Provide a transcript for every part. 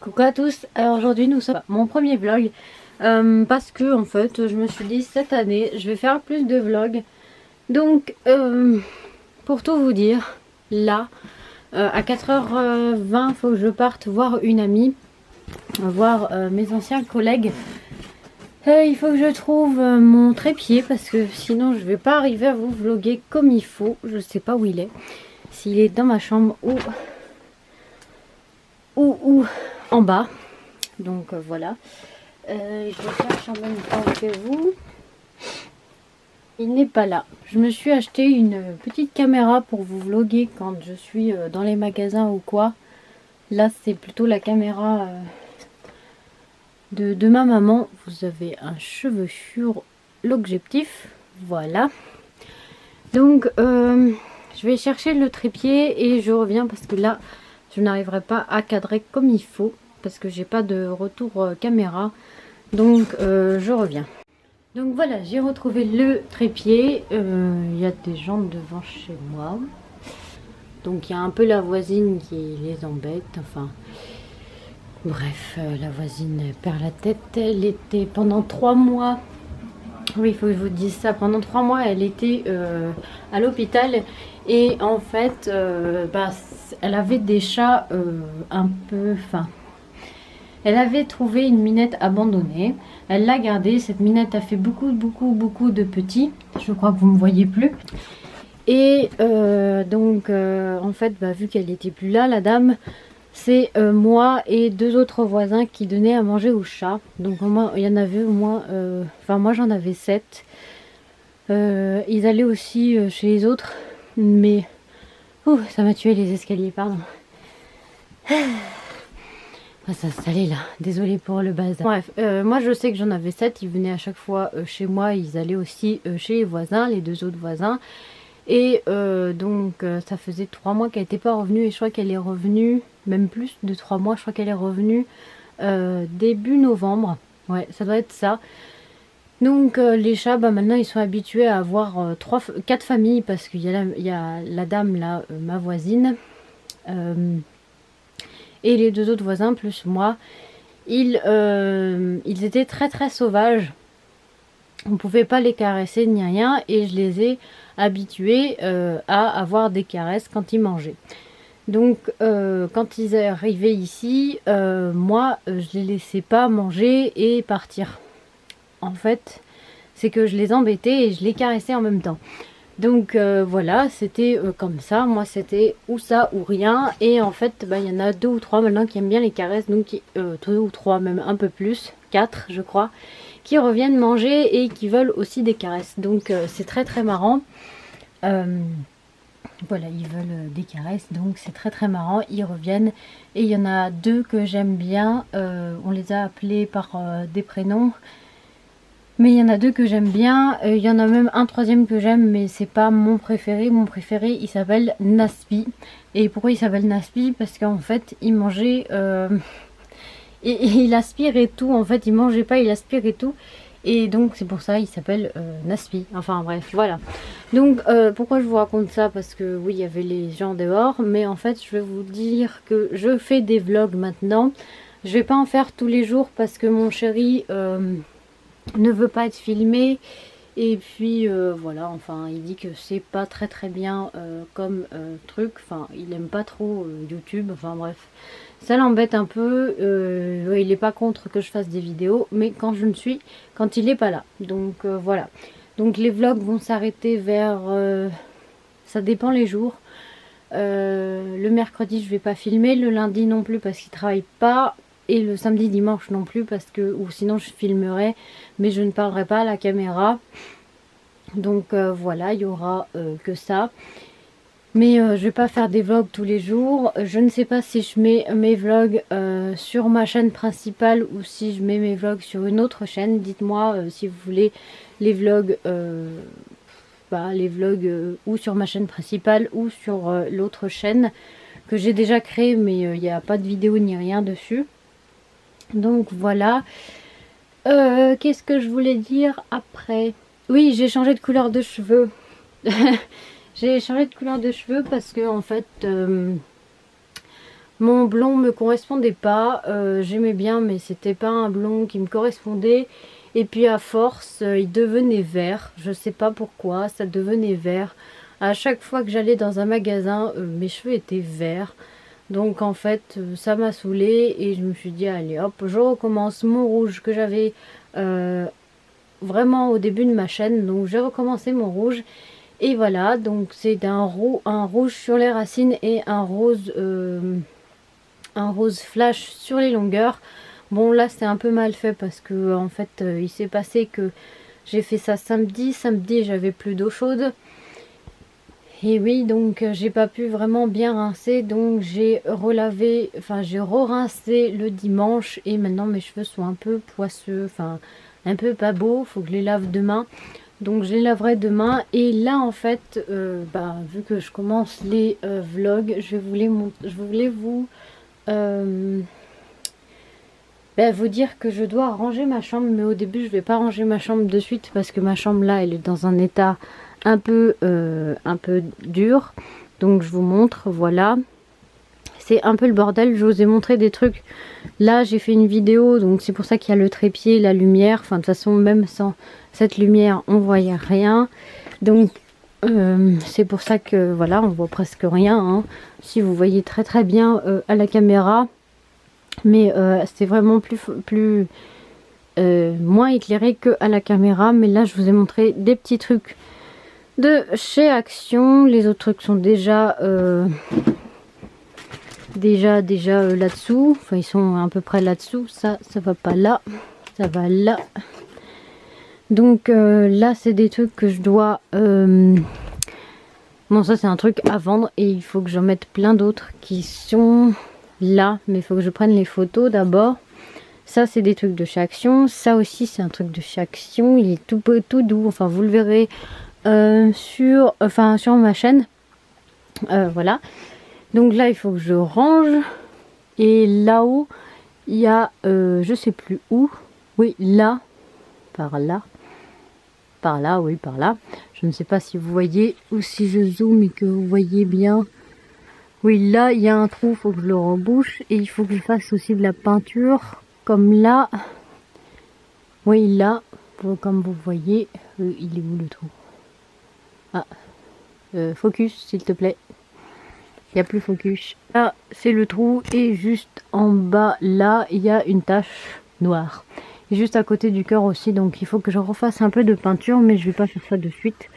Coucou à tous, alors aujourd'hui nous sommes mon premier vlog parce que en fait je me suis dit cette année je vais faire plus de vlogs. Donc pour tout vous dire, là à 4h20 il faut que je parte voir une amie, voir mes anciens collègues. Il faut que je trouve mon trépied parce que sinon je vais pas arriver à vous vlogger comme il faut. Je sais pas où il est, s'il est dans ma chambre ou en bas. Donc voilà, je cherche en même temps que vous. Il n'est pas là. Je me suis acheté une petite caméra pour vous vloguer quand je suis dans les magasins ou quoi. Là c'est plutôt la caméra de ma maman. Vous avez un cheveu sur l'objectif. Voilà. Donc je vais chercher le trépied et je reviens parce que là je n'arriverai pas à cadrer comme il faut parce que j'ai pas de retour caméra. Donc je reviens. Donc voilà, j'ai retrouvé le trépied. Il y a des gens devant chez moi. Donc il y a un peu la voisine qui les embête. Enfin bref, la voisine perd la tête. Elle était pendant 3 mois. Oui, il faut que je vous dise ça. Pendant 3 mois, elle était à l'hôpital. Et en fait, elle avait des chats un peu... Enfin, elle avait trouvé une minette abandonnée. Elle l'a gardée. Cette minette a fait beaucoup de petits. Je crois que vous ne me voyez plus. Et en fait, vu qu'elle n'était plus là, la dame, c'est moi et 2 autres voisins qui donnaient à manger aux chats. Donc il y en avait au moins... moi j'en avais 7. Ils allaient aussi chez les autres. Mais... Ouh, ça m'a tué les escaliers, pardon. On va s'installer là, désolée pour le bazar. Bref, moi je sais que j'en avais 7, ils venaient à chaque fois chez moi, ils allaient aussi chez les voisins, les 2 autres voisins. Et ça faisait 3 mois qu'elle n'était pas revenue et je crois qu'elle est revenue, même plus de 3 mois, je crois qu'elle est revenue début novembre. Ouais, ça doit être ça. Donc les chats, maintenant ils sont habitués à avoir 4 familles parce qu'il y a la dame là, ma voisine. Et les 2 autres voisins plus moi, ils étaient très sauvages. On ne pouvait pas les caresser ni rien et je les ai habitués à avoir des caresses quand ils mangeaient. Donc quand ils arrivaient ici, moi je les laissais pas manger et partir. En fait, c'est que je les embêtais et je les caressais en même temps. Donc voilà, c'était comme ça. Moi c'était ou ça ou rien. Et en fait il y en a 2 ou 3 maintenant qui aiment bien les caresses. Donc 2 ou 3, même un peu plus, 4 je crois, qui reviennent manger et qui veulent aussi des caresses. Donc c'est très marrant. Voilà, ils veulent des caresses, donc c'est très marrant. Ils reviennent et il y en a 2 que j'aime bien. On les a appelés par des prénoms. Mais il y en a 2 que j'aime bien. Il y en a même un 3e que j'aime, mais c'est pas mon préféré. Mon préféré, il s'appelle Naspi. Et pourquoi il s'appelle Naspi? Parce qu'en fait, il mangeait... il aspirait tout. En fait, il mangeait pas, il aspirait tout. Et donc, c'est pour ça il s'appelle Naspi. Enfin, bref, voilà. Donc, pourquoi je vous raconte ça? Parce que, oui, il y avait les gens dehors. Mais en fait, je vais vous dire que je fais des vlogs maintenant. Je vais pas en faire tous les jours parce que mon chéri... ne veut pas être filmé et puis voilà, enfin il dit que c'est pas très bien comme truc, enfin il aime pas trop YouTube, enfin bref, ça l'embête un peu. Il est pas contre que je fasse des vidéos, mais quand il est pas là, donc voilà. Donc les vlogs vont s'arrêter vers ça dépend les jours. Le mercredi je vais pas filmer, le lundi non plus parce qu'il travaille pas. Et le samedi dimanche non plus parce que, ou sinon je filmerai mais je ne parlerai pas à la caméra. Donc voilà, il y aura que ça. Mais je vais pas faire des vlogs tous les jours. Je ne sais pas si je mets mes vlogs sur ma chaîne principale ou si je mets mes vlogs sur une autre chaîne. Dites-moi si vous voulez les vlogs ou sur ma chaîne principale ou sur l'autre chaîne que j'ai déjà créée, mais il n'y a pas de vidéo ni rien dessus. Donc voilà. Qu'est-ce que je voulais dire après? Oui, j'ai changé de couleur de cheveux. J'ai changé de couleur de cheveux parce que en fait Mon blond me correspondait pas, j'aimais bien mais c'était pas un blond qui me correspondait. Et puis à force, il devenait vert, je sais pas pourquoi, ça devenait vert. À chaque fois que j'allais dans un magasin, mes cheveux étaient verts. Donc en fait, ça m'a saoulée et je me suis dit allez hop, je recommence mon rouge que j'avais vraiment au début de ma chaîne. Donc j'ai recommencé mon rouge. Et voilà, donc c'est un rouge sur les racines et un rose flash sur les longueurs. Bon là c'est un peu mal fait parce que en fait il s'est passé que j'ai fait ça samedi j'avais plus d'eau chaude. Et oui, donc j'ai pas pu vraiment bien rincer, donc j'ai relavé, enfin j'ai re-rincé le dimanche et maintenant mes cheveux sont un peu poisseux, enfin un peu pas beaux, faut que je les lave demain. Donc je les laverai demain et là en fait, vu que je commence les vlogs, je voulais vous vous dire que je dois ranger ma chambre, mais au début je vais pas ranger ma chambre de suite parce que ma chambre là elle est dans un état un peu dur. Donc je vous montre, voilà, c'est un peu le bordel. Je vous ai montré des trucs, là j'ai fait une vidéo, donc c'est pour ça qu'il y a le trépied, la lumière, enfin de toute façon même sans cette lumière on voyait rien, donc c'est pour ça que voilà, on voit presque rien, hein. Si vous voyez très bien à la caméra, mais c'est vraiment moins éclairé que à la caméra. Mais là je vous ai montré des petits trucs de chez Action, les autres trucs sont déjà là-dessous, enfin ils sont à peu près là-dessous. Ça va pas là, ça va là. Donc là c'est des trucs que je dois bon, ça c'est un truc à vendre et il faut que j'en mette plein d'autres qui sont là, mais il faut que je prenne les photos d'abord. Ça c'est des trucs de chez Action, ça aussi c'est un truc de chez Action, il est tout doux, enfin vous le verrez sur ma chaîne. Voilà, donc là il faut que je range et là-haut il y a je sais plus où, oui là, par là, oui par là, je ne sais pas si vous voyez ou si je zoome et que vous voyez bien. Oui, là il y a un trou, faut que je le rebouche et il faut que je fasse aussi de la peinture comme là. Oui là, comme vous voyez, il est où le trou? Ah, focus s'il te plaît. Il n'y a plus focus. Là c'est le trou et juste en bas là il y a une tache noire. Et juste à côté du cœur aussi, donc il faut que je refasse un peu de peinture, mais je vais pas faire ça de suite.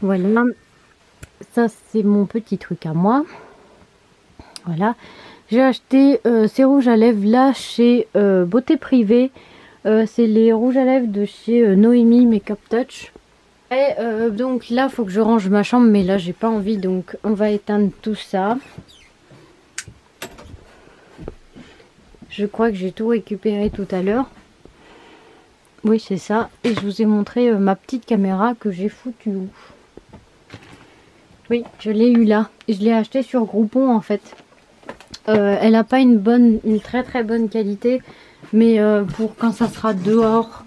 Voilà, ça c'est mon petit truc à moi. Voilà, j'ai acheté ces rouges à lèvres là chez Beauté Privée. C'est les rouges à lèvres de chez Noémie Makeup Touch. Et donc là faut que je range ma chambre, mais là j'ai pas envie, donc on va éteindre tout ça. Je crois que j'ai tout récupéré tout à l'heure. Oui c'est ça, et je vous ai montré ma petite caméra que j'ai foutue où. Oui, je l'ai eu là, et je l'ai acheté sur Groupon en fait. Elle n'a pas une très bonne qualité, mais pour quand ça sera dehors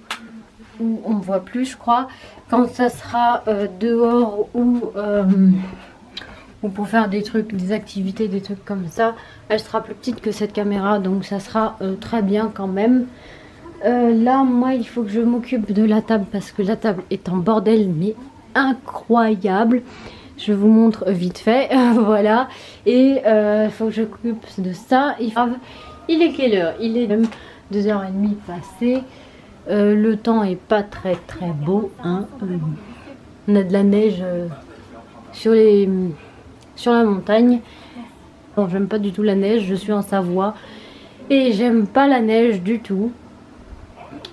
où on voit plus, je crois, quand ça sera dehors ou pour faire des trucs, des activités, des trucs comme ça, elle sera plus petite que cette caméra, donc ça sera très bien quand même. Là moi il faut que je m'occupe de la table parce que la table est en bordel mais incroyable. Je vous montre vite fait. Voilà, et il faut que je m'occupe de ça. Il est quelle heure? Il est même 2h30 passées. Le temps est pas très beau, hein. On a de la neige sur la montagne. Bon, j'aime pas du tout la neige, je suis en Savoie et j'aime pas la neige du tout.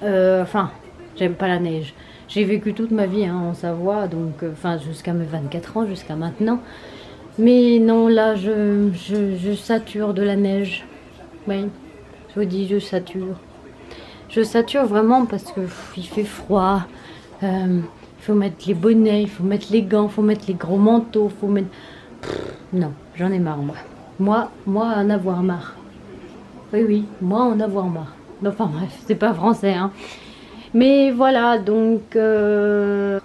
Enfin, j'aime pas la neige. J'ai vécu toute ma vie en Savoie, donc jusqu'à mes 24 ans, jusqu'à maintenant. Mais non, là, je sature de la neige. Oui, je vous dis, je sature. Je sature vraiment parce que il fait froid. Il faut mettre les bonnets, il faut mettre les gants, il faut mettre les gros manteaux, faut mettre... non, j'en ai marre, moi. Moi, en avoir marre. Oui, moi, en avoir marre. Enfin bref, c'est pas français, hein. Mais voilà, donc je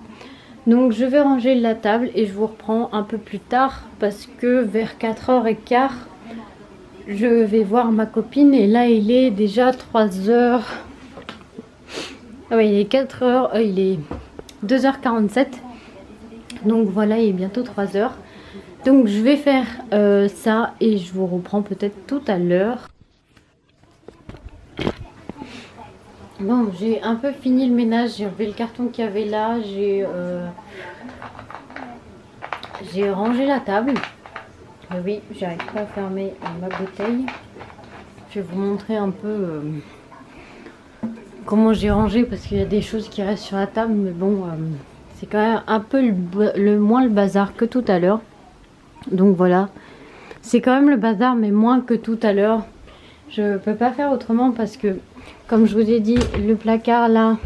vais ranger la table et je vous reprends un peu plus tard parce que vers 4h15 je vais voir ma copine et là il est déjà 3 heures. Ah ouais, il est 4 heures, il est 2h47. Donc voilà, il est bientôt 3 heures. Donc je vais faire ça et je vous reprends peut-être tout à l'heure. Bon, j'ai un peu fini le ménage, j'ai enlevé le carton qu'il y avait là, j'ai rangé la table. Oui, j'arrive pas à fermer ma bouteille. Je vais vous montrer un peu comment j'ai rangé parce qu'il y a des choses qui restent sur la table, mais bon, c'est quand même un peu moins le bazar que tout à l'heure. Donc voilà, c'est quand même le bazar, mais moins que tout à l'heure. Je peux pas faire autrement parce que, comme je vous ai dit, le placard là,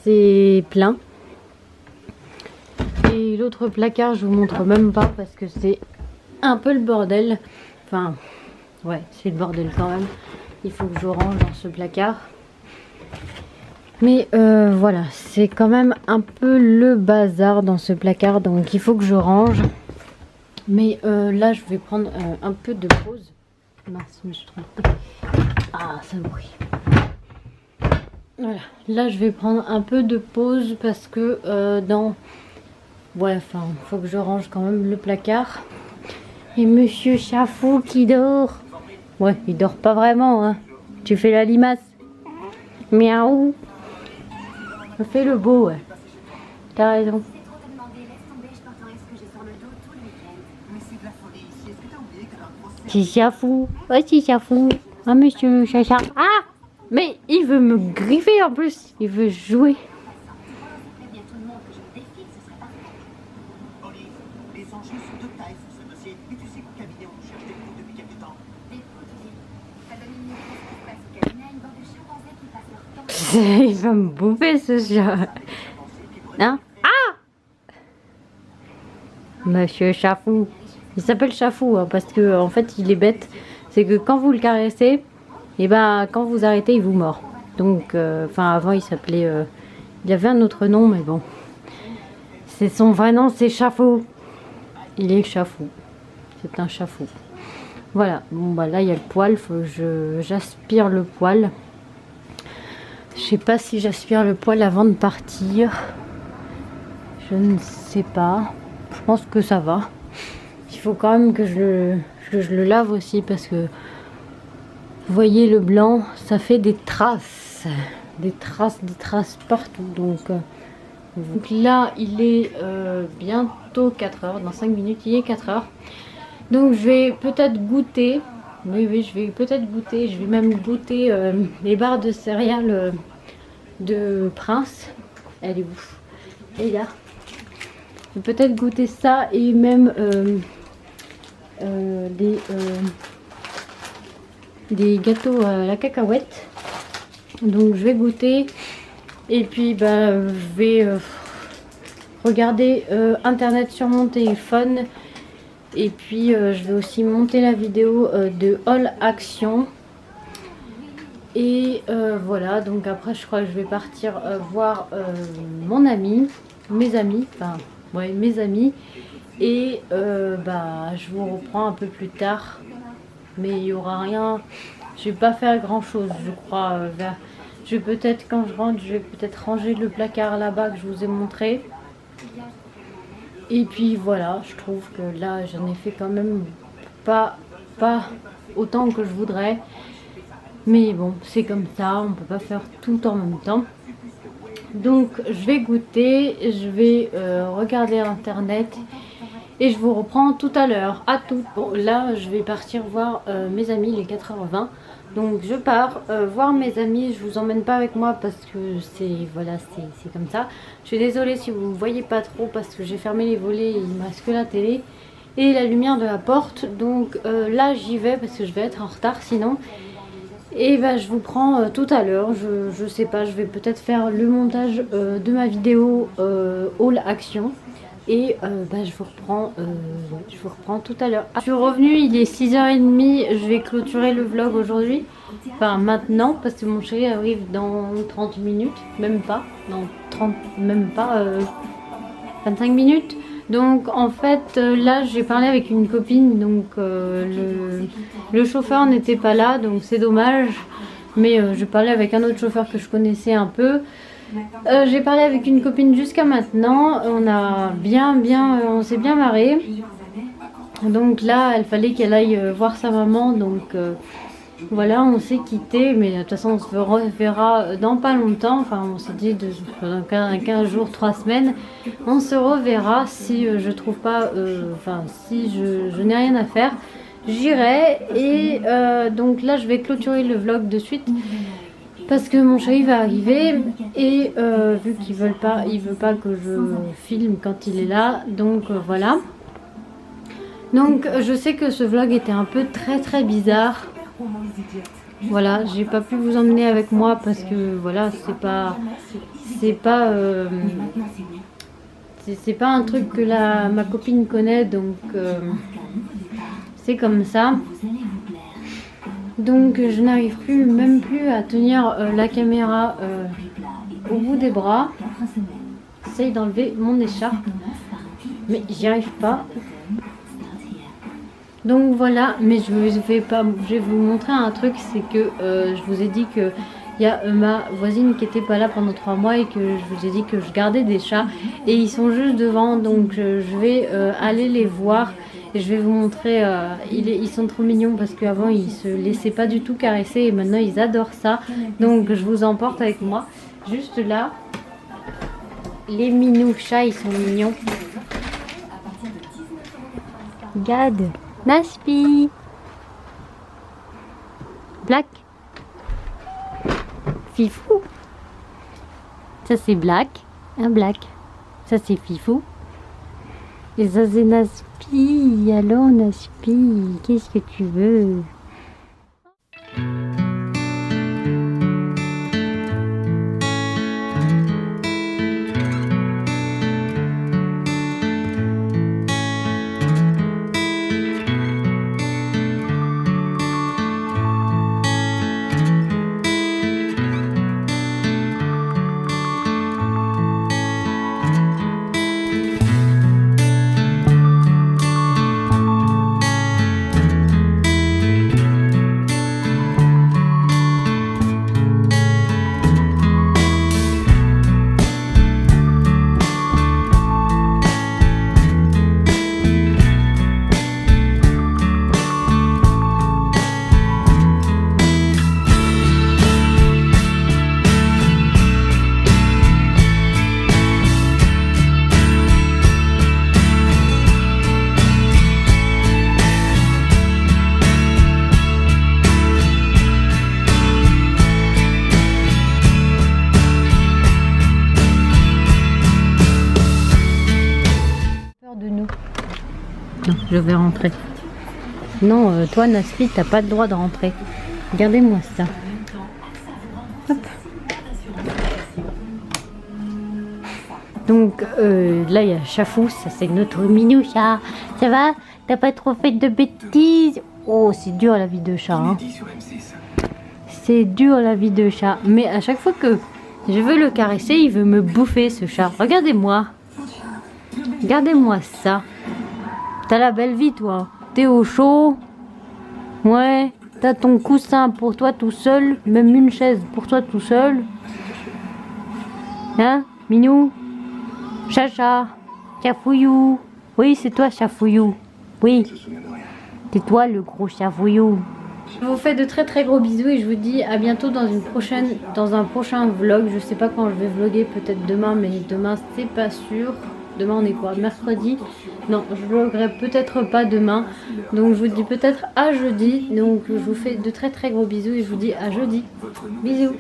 c'est plein. Et l'autre placard, je vous montre même pas parce que c'est un peu le bordel. Enfin, ouais, c'est le bordel quand même. Il faut que je range dans ce placard. Mais voilà, c'est quand même un peu le bazar dans ce placard. Donc il faut que je range. Mais là, je vais prendre un peu de pause. Mince, je me suis trompée. Ah, ça bruit. Voilà, là, je vais prendre un peu de pause parce que ouais, enfin, faut que je range quand même le placard. Et Monsieur Chafou qui dort. Ouais, il dort pas vraiment, hein. Tu fais la limace. Miaou. Fais le beau, ouais. T'as raison. C'est Chafou. Ouais, c'est Chafou. Ah, Monsieur Chacha. Ah! Mais il veut me griffer en plus. Il veut jouer. Il va me bouffer ce chat. Hein? Ah! Monsieur Chafou. Il s'appelle Chafou hein, parce que en fait il est bête. C'est que quand vous le caressez, et ben quand vous arrêtez il vous mord. Donc enfin avant il s'appelait il y avait un autre nom mais bon. C'est son vrai nom, c'est Chafou. Il est Chafou. C'est un Chafou. Voilà. Bon bah là il y a le poil, faut que j'aspire le poil. Je sais pas si j'aspire le poil avant de partir. Je ne sais pas. Je pense que ça va. Il faut quand même que je le lave aussi parce que vous voyez le blanc, ça fait des traces. Des traces partout. Donc là, il est bientôt 4 heures. Dans 5 minutes, il est 4 heures. Donc je vais peut-être goûter. Oui, je vais peut-être goûter. Je vais même goûter les barres de céréales de Prince. Elle est où? Et là. Je vais peut-être goûter ça et même des gâteaux à la cacahuète. Donc je vais goûter. Et puis bah, je vais regarder internet sur mon téléphone. Et puis je vais aussi monter la vidéo de Haul Action. Et voilà, donc après je crois que je vais partir voir mon ami, mes amis, enfin ouais mes amis. Et bah je vous reprends un peu plus tard. Mais il n'y aura rien, je vais pas faire grand chose je crois je vais peut-être quand je rentre, je vais peut-être ranger le placard là-bas que je vous ai montré. Et puis voilà, je trouve que là j'en ai fait quand même pas autant que je voudrais. Mais bon, c'est comme ça, on peut pas faire tout en même temps. Donc je vais goûter, je vais regarder internet et je vous reprends tout à l'heure. À tout. Bon là je vais partir voir mes amis, il est 4h20. Donc je pars voir mes amis, je vous emmène pas avec moi parce que voilà, c'est comme ça. Je suis désolée si vous ne voyez pas trop parce que j'ai fermé les volets, il ne me reste que la télé et la lumière de la porte. Donc là j'y vais parce que je vais être en retard sinon. Et bah je vous prends tout à l'heure, je sais pas, je vais peut-être faire le montage de ma vidéo Haul Action. Et bah, je vous reprends tout à l'heure. Je suis revenue, il est 6h30, je vais clôturer le vlog aujourd'hui. Enfin maintenant, parce que mon chéri arrive dans 30 minutes, même pas, dans 30, même pas 25 minutes. Donc en fait là j'ai parlé avec une copine, donc le chauffeur n'était pas là, donc c'est dommage. Mais je parlais avec un autre chauffeur que je connaissais un peu. J'ai parlé avec une copine jusqu'à maintenant, on s'est bien marré. Donc là il fallait qu'elle aille voir sa maman, donc voilà, on s'est quitté, mais de toute façon on se reverra dans pas longtemps. Enfin on s'est dit dans 15 jours, 3 semaines, on se reverra si je trouve pas, si je n'ai rien à faire, j'irai. Et donc là je vais clôturer le vlog de suite. Parce que mon chéri va arriver et vu qu'il veut pas que je filme quand il est là, donc voilà. Donc je sais que ce vlog était un peu très bizarre. Voilà, j'ai pas pu vous emmener avec moi parce que voilà, c'est pas un truc que ma copine connaît, donc c'est comme ça. Donc je n'arrive même plus à tenir la caméra au bout des bras. J'essaye d'enlever mon écharpe, mais j'y arrive pas. Donc voilà, mais je vais vous montrer un truc, c'est que je vous ai dit que il y a ma voisine qui était pas là pendant 3 mois et que je vous ai dit que je gardais des chats et ils sont juste devant, donc je vais aller les voir. Et je vais vous montrer, ils sont trop mignons parce qu'avant ils se laissaient pas du tout caresser et maintenant ils adorent ça. Donc je vous emporte avec moi. Juste là, les minous chats, ils sont mignons. Regarde, Naspi, Black, Fifou. Ça c'est Black, un Black. Ça c'est Fifou. Et ça c'est Naspi. Alors Naspi, qu'est-ce que tu veux? Non, je vais rentrer. Non, toi Naspi, t'as pas le droit de rentrer. Regardez-moi ça. Hop. Donc là il y a Chafou, ça c'est notre minou chat. Ça va? T'as pas trop fait de bêtises? Oh, c'est dur la vie de chat. Hein. C'est dur la vie de chat. Mais à chaque fois que je veux le caresser, il veut me bouffer ce chat. Regardez-moi. Regardez-moi ça. T'as la belle vie toi. T'es au chaud. Ouais. T'as ton coussin pour toi tout seul. Même une chaise pour toi tout seul. Hein, Minou? Chacha. Chafouillou. Oui, c'est toi Chafouillou. Oui. C'est toi le gros Chafouillou. Je vous fais de très gros bisous et je vous dis à bientôt dans un prochain vlog. Je sais pas quand je vais vlogger, peut-être demain, mais demain c'est pas sûr. Demain on est quoi? Mercredi? Non, je vloggerai peut-être pas demain. Donc je vous dis peut-être à jeudi. Donc je vous fais de très gros bisous et je vous dis à jeudi. Bisous.